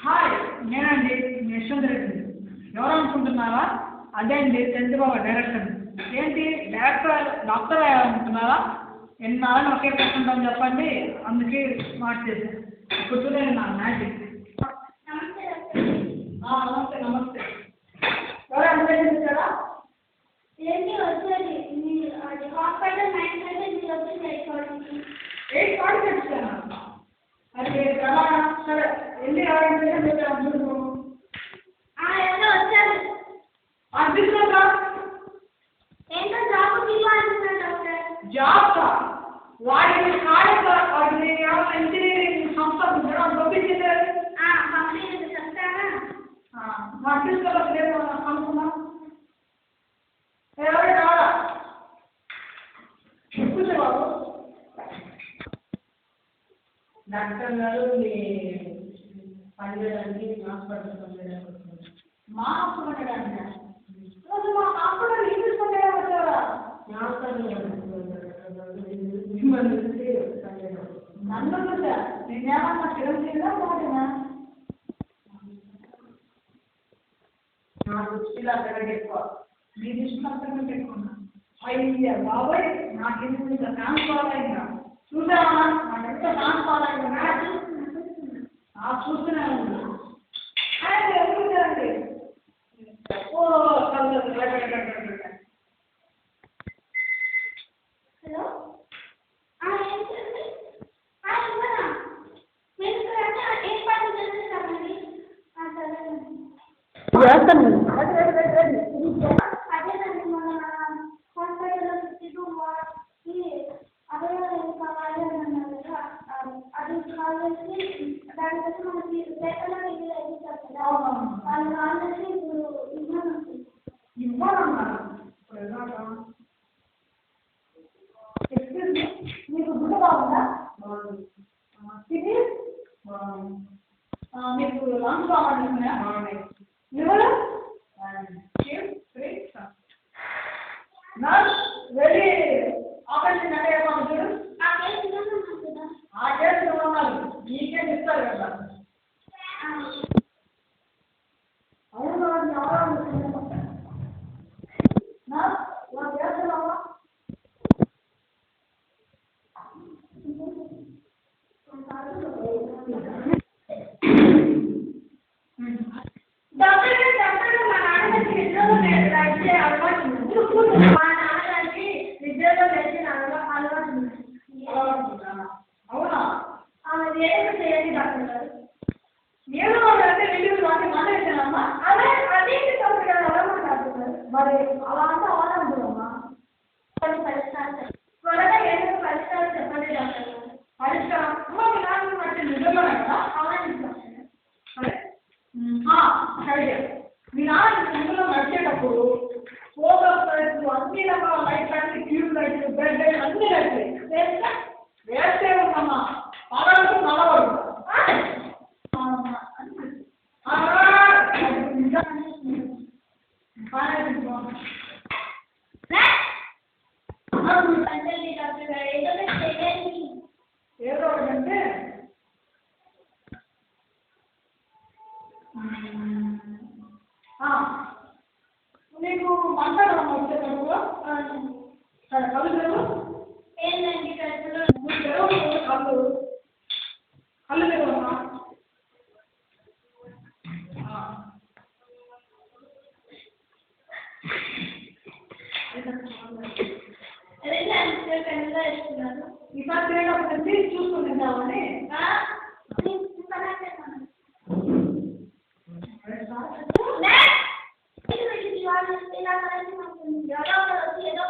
Hi, నేనండి యశ్వంత్ రెడ్డి. ఎవరు అనుకుంటున్నారా? అదే అండి చంద్రబాబు డైరెక్టర్. ఏంటి డాక్టర్ అనుకుంటున్నారా? ఎన్నాళ్ళని ఒకే పెట్టుకుంటాం చెప్పండి, అందుకే స్మార్ట్ చేశాను. ఇప్పుడు చూడండి నా మ్యాజిక్. నమస్తే నమస్తే. ఎవరు అడ్మిషన్ ఇచ్చారా? ఏంటి వచ్చేది హాస్పిటల్ 9 మీరు వచ్చి 8 ఇచ్చాను. అది ఎలా? సరే ఎన్ని అడ్మిషన్ ఇచ్చారు? ఎవరో వచ్చారు. అడ్మిషన్ ఏంటో జాబ్ ఇవ్వాలంటున్నారు డాక్టర్. జాబ్ వాడిని వాడిని ఇంజనీరింగ్ సంస్థ పంపించింది. కంపెనీ చెప్తారా? అడ్మిషన్ అనుకున్నా ఎవరు కావాలా చెప్పుతే బాబు. డాక్టర్ గారు మీ పనిచేయడానికి హాస్పిటల్ పనిచేయడానికి మా హాస్పిటల్ మా హాస్పిటల్ ఇంగ్లీష్ పనిచేయడం వచ్చారా? నన్ను నేనేమన్నా చిరంజీవిగా మాటనా? నా దృష్టిలో అంతకంటే ఎక్కువ. మీ దృష్టిలో అంతకంటే ఎక్కువ. అయ్యా బాబాయ్, నాకు ఇంత ఛాన్స్ కావాలైనా చూసావా? నాకు ఎంత ఛాన్స్ కావాలైనా చూస్తూనే ఉంది. ఎవరు వచ్చారండి? ఓ హలో, ఏంటండి? ఇవ్వనా? మీరు ఏం పని చేస్తారండి? అదేనండి, మన హాస్పిటల్లో 52 వార్డ్కి అవయవాలు ఏం కావాలి అని అన్నారు కదా, అది కావాలని దానికోసం మనకి పేపర్లో రివ్యూ అయిపోతారు కదా, వాళ్ళు కావాలని ఇప్పుడు ఇవ్వాలన్నా మీకు గుడ్డ బాగుందా? ఇది మీకు లంచ్ బాగుంటున్నాయా? ఎవరు వెళ్ళి ఆపరేషన్ అంటే చూడు. ఆ కేసు ఉన్నారు, ఈ కేసు ఇస్తారు కదా. అవును చేస్తున్నావా? డాక్టర్ మా నాన్నగారికి నిద్రలో లేచే అలవాటు ఉంది. మా నాన్నగారికి నిద్రలో లేచే అలవాటు ఉంది. అవునా? ఏదో చేయండి డాక్టర్ గారు. ఏదో అంటే వీళ్ళు వాటి మాట్లాడుతున్నామ్మా. అదేంటి డాక్టర్ గారు అలా మాట్లాడుతున్నారు? మరి అలా అంటే అవ్వాలంటున్నామ్మా. కొన్ని పరిష్కారాలు త్వరగా ఏదో పరిష్కారాలు చెప్పండి డాక్టర్ గారు. పరిష్కారం మీ నాన్న అంటే నిజంగానే కదా? అవునండి డాక్టర్ గారు. సరే మీ నాన్న ఇందులో నడిచేటప్పుడు ఫోకస్ లైట్స్ అన్ని రకాల లైట్స్ అన్ని ట్యూబ్ లైట్స్ బెడ్ లైట్స్ అన్ని లైట్స్ వేస్తే ఉందమ్మా. పగలకు నలవరు. ఏదో ఒకటంటే నీకు మాట్లాడడం వచ్చేటప్పుడు సరే కళ్ళు తెరువు. ఏంటండి కడుపులో నువ్వు తెరవదు కళ్ళు. కళ్ళు తెరవమ్మా. ఇస్తున్నారు. ఈసారి తినేటప్పుడు చూసుకుని తింటామని. ఇలా వచ్చి ఏదో